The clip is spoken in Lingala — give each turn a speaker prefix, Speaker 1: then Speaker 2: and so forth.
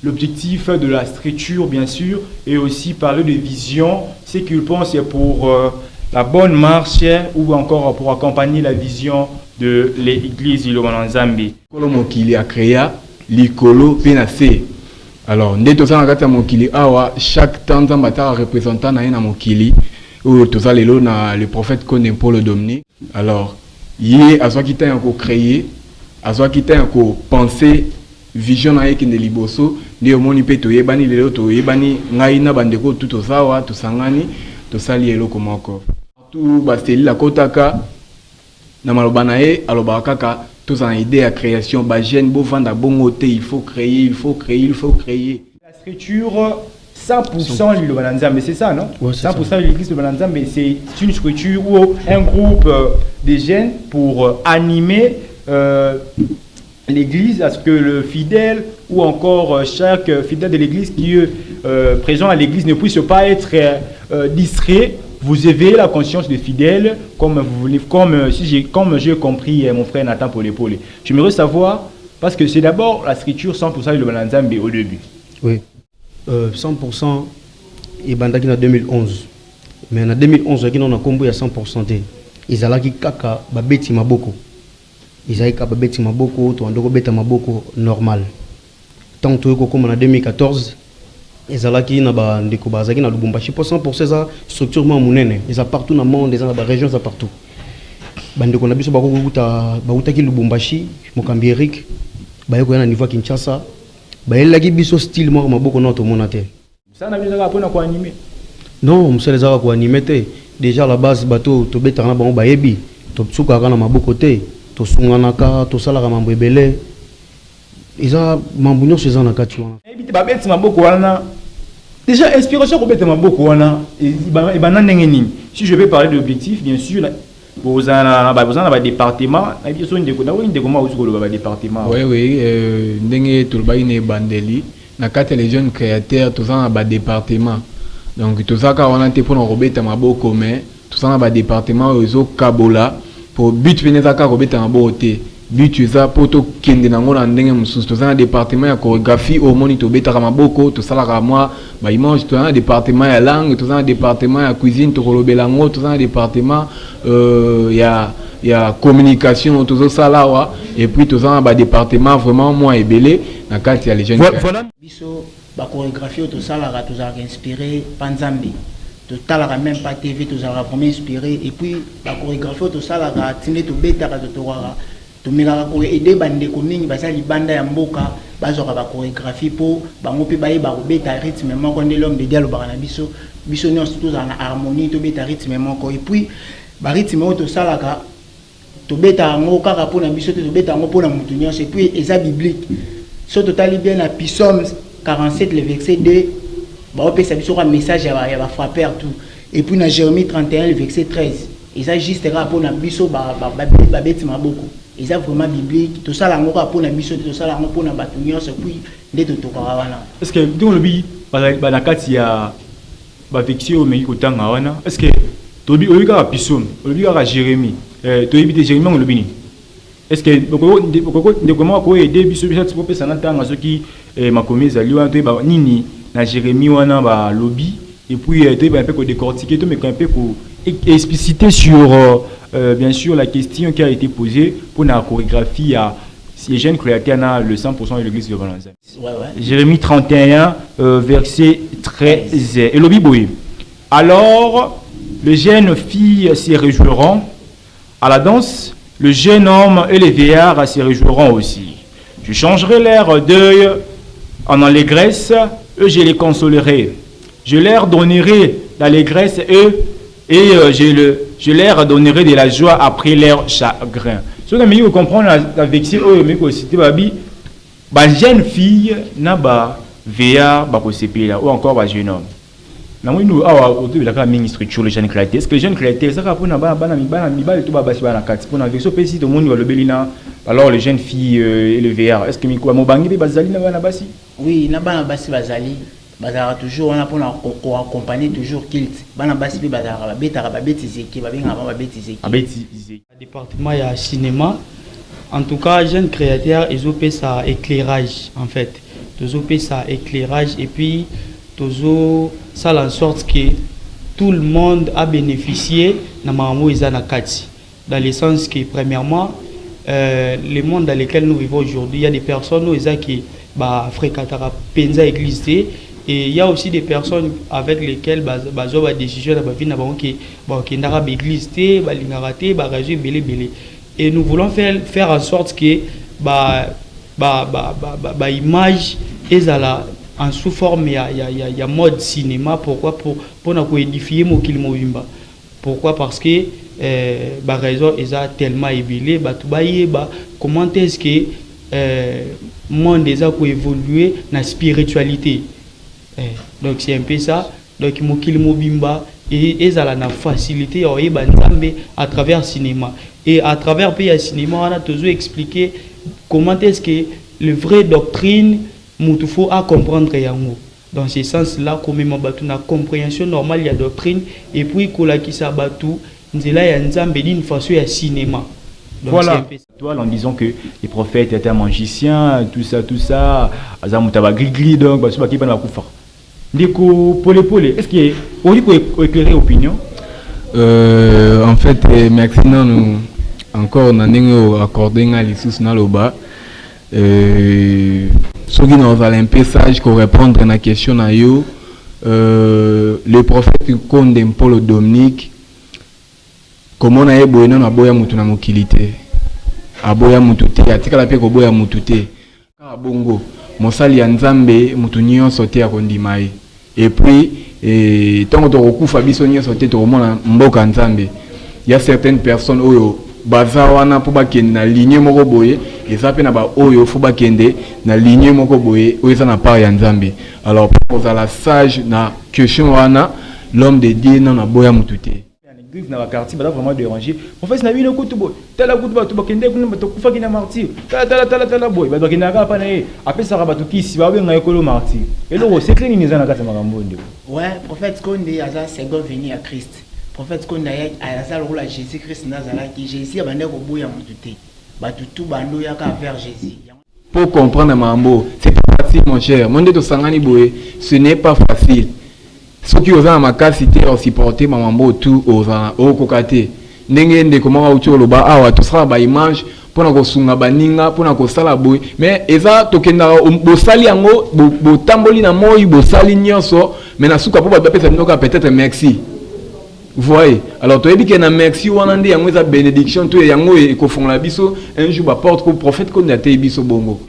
Speaker 1: l'objectif de la structure, bien sûr, et aussi parler de vision, ce qu'ils pensent pour la bonne marche ou encore pour accompagner la vision de l'église de Zambie.
Speaker 2: Mokili a créé l'Ikolo Penase. Alors, chaque temps, un représentant na Mokili, ou le prophète connaît Paul Domini. Alors, il y a créé, penser vision na yeke liboso nde omoni pe toyebani lelo toyebani ngai na bandeko tout ozawa tosangani tosali eloko moko tout baseli la kotaka na maloba na ye alobaka kaka tozana idée ya création ba jeune bo vanda bongo te il faut créer
Speaker 1: la structure 100% le Bananza, mais c'est ça, non? Ouais, 100% de l'église de Bananza, mais c'est une structure ou un groupe de jeunes pour animer l'église, à ce que le fidèle ou encore chaque fidèle de l'église qui est présent à l'église ne puisse pas être distrait. Vous éveillez la conscience des fidèles comme vous voulez, comme j'ai compris mon frère Nathan Polépolé. J'aimerais savoir, parce que c'est d'abord la structure 100% de Bananza au début.
Speaker 3: Oui, 100% et bandaki en 2011. Mais en 2011, on a combo à 100%. Ils allaient kaka babeti maboko. Ils allaient kaka babeti maboko, to andoko beta maboko normal. Tant que comme en 2014, ils allaient na ba ndeko bazaki na Lubumbashi pour 100% ça structurement munene. Ils sont partout dans le monde, dans la région, ça partout. Bandeko na biso bauta ki Lubumbashi, Mokambi Eric, bayeko na niveau Kinshasa. Baelaki biso style moko maboko na to monate.
Speaker 1: Ça na biso ka pona ko animer.
Speaker 3: Non, monsieur les ko animer te. Déjà la base bateau to betana bango bayebi, to tsuka kana maboko te, to sunganaka, to salaka mambo ebele. Iza mambo nyonso eza na kati wana.
Speaker 1: Ebite ba beti maboko wana. Déjà inspiration ko beti maboko wana e bana ndenge nini. Si je vais parler de l'objectif, bien sûr vous en avez département, et puis département.
Speaker 2: Oui, ndenge tulbayi ne bandeli, na kati les jeunes créateurs, tous en bas département. Donc tout ça quand on a été pour nous robeta maboko mais tous en bas département ozo kabola pour but venir ça robeta maboté. But ça pour to kende na ngona ndenge mususu tous en département ya chorégraphie au monitor beta maboko tout ça la moi ba image tout en département ya langue tout en département ya cuisine to kolobela ngo tout en département ya communication tout ça là et puis tout en bas département vraiment moi et belé na kati ya les jeunes
Speaker 4: voilà biso ba chorégraphie tout ça là tout a inspiré Panzambi tout talaka même pas TV tout a vraiment inspiré et puis la chorégraphie tout ça là tine to beta to wara to mila ko aider bande ko mingi basali banda ya mboka bazoka ba chorégraphie po bango pe baye ba beta rythme moko ndé l'homme de dialogue bana biso nyonso tout en harmonie to beta rythme moko et puis ba rythme to salaka to beta ngo kaka pona biso to beta ngo pona mutu nyonso et puis eza biblique so totali bien na Psaume 47 le verset 2 ba opesa biso un message ya ba frappeur tout et puis na Jérémie 31 le verset 13 eza juste ra pona biso ba beti maboko. Ils ont vraiment biblique, tout ça là on pour la mission, tout ça là on pour la bataille, puis des tout wana.
Speaker 1: Est-ce que dans le bi, na kati ya ba vexio mais kotanga wana, est-ce que to bi oyika Psaume, oyika Jérémie, to éviter Jérémie on le bini. Est-ce que de comment ko aider biso biso pour pesa na tanga ceux qui makomeza liwa to ba nini na Jérémie wana ba lobby et puis to ba un peu ko décortiquer to mais un peu ko expliciter sur bien sûr la question qui a été posée pour la chorégraphie à les jeunes créateurs le 100% de l'église de Bananza. Jérémie 31 verset 13 et le Bible. Alors les jeunes filles s'y réjouiront à la danse, le jeune homme et les vieillards s'y réjouiront aussi. Je changerai leur deuil en allégresse et je les consolerai. Je leur donnerai l'allégresse et je leur donnerai de la joie après leur chagrin. Ce que vous comprenez la vexée, la jeune fille n'a pas VA ou encore la jeune homme. Nous avons une structure les jeunes créateurs. Est-ce que les jeunes créateurs, ça pour alors les jeunes filles et le VR, est-ce que
Speaker 4: oui, na bana basi bazali. Bazara toujours on a pour accompagner toujours kilt bana basi pe bazara betara ba betizeki ba benga ba betizeki
Speaker 5: département ya cinéma en tout cas jeune créateur ils ont fait ça éclairage en fait tozo ça éclairage et puis tozo ça en sorte que tout le monde a bénéficié na mambo izana kati, dans le sens que premièrement le monde dans lequel nous vivons aujourd'hui, il y a des personnes qui fréquentent penza église et il y a aussi des personnes avec lesquelles bazo ba décision na ba vie na bango qui ndara église té ba lingaraté ba réseau belé belé, et nous voulons faire en sorte que image ezala en sous forme ya mode cinéma. Pourquoi? Pour na ko édifier mokili mobimba. Pourquoi? Parce que raison est tellement ébélé, comment est-ce que monde déjà ko évoluer na spiritualité. Donc c'est un peu ça. Donc mokili mobimba et ça la facilité à travers le cinéma, et à travers le cinéma on a toujours expliqué comment est-ce que le vrai doctrine il faut à comprendre yango. Dans ce sens-là, comme une compréhension normale de la doctrine, et puis qui s'abattu, d'une façon à cinéma. Donc,
Speaker 1: voilà. Toi, en disant que les prophètes étaient magiciens, tout ça, azamutaba gligli, donc bah qui va na kufa. Ndiko pole, est-ce que on peut éclairer opinion?
Speaker 2: En fait, merci nous encore on a accordé un lissus na loba. Ceux qui nous ont un message pour répondre à la question, le prophète Konde Paul Dominique, comment on a évolué dans la boya mutuna mokilité, a boya mutute, a tika la peko boya mutute, a bongo, mosali anzambe mutunyo sauté à kondimai, et puis tant que tu recouvres Fabisonio sauté tout le monde mboka anzambe, il y a certaines personnes où bazawana pour bakende na ligne moko boye ezape na ba oyo fo bakende na ligne moko boye oyo na part ya nzambe. Alors pour la sage na question wana l'homme de Dieu na boya mutute
Speaker 1: l'église na ba quartier ba vraiment déranger en fait na bino kutubo tala kutuba to bakende kuna to kufa kina martyr tala boy ba bakende ka pa na e apesa ka bato kisi ba benga ekolo martyr et le secret ni zana kata makambo ndeko.
Speaker 4: Ouais, prophète Konde aza second venu à Christ. Prophète Konde a la Jésus-Christ nazala qui Jésus a bandé ko boya mutute. Ba tout bando ya ka vers Jésus.
Speaker 2: Pour comprendre mambo, c'est pas facile mon cher. Monde to sangani boye, ce n'est pas facile. Ceux qui osent ma capacité à supporter mambo tout oza o kokate. Ndenge ndeko moko uti oloba awa to sala ba image pona ko sunga baninga pona ko sala boye, mais eza tokenda bo sali yango bo tamboli na moyi bo sali nyonso, mais na suka po ba pesa ndoka peut-être merci. Vous voyez, alors tu as dit qu'il y a un merci ou un bénédiction, tu es yango et kofonga biso un jour ba porte ko prophète qu'on a té biso bongo.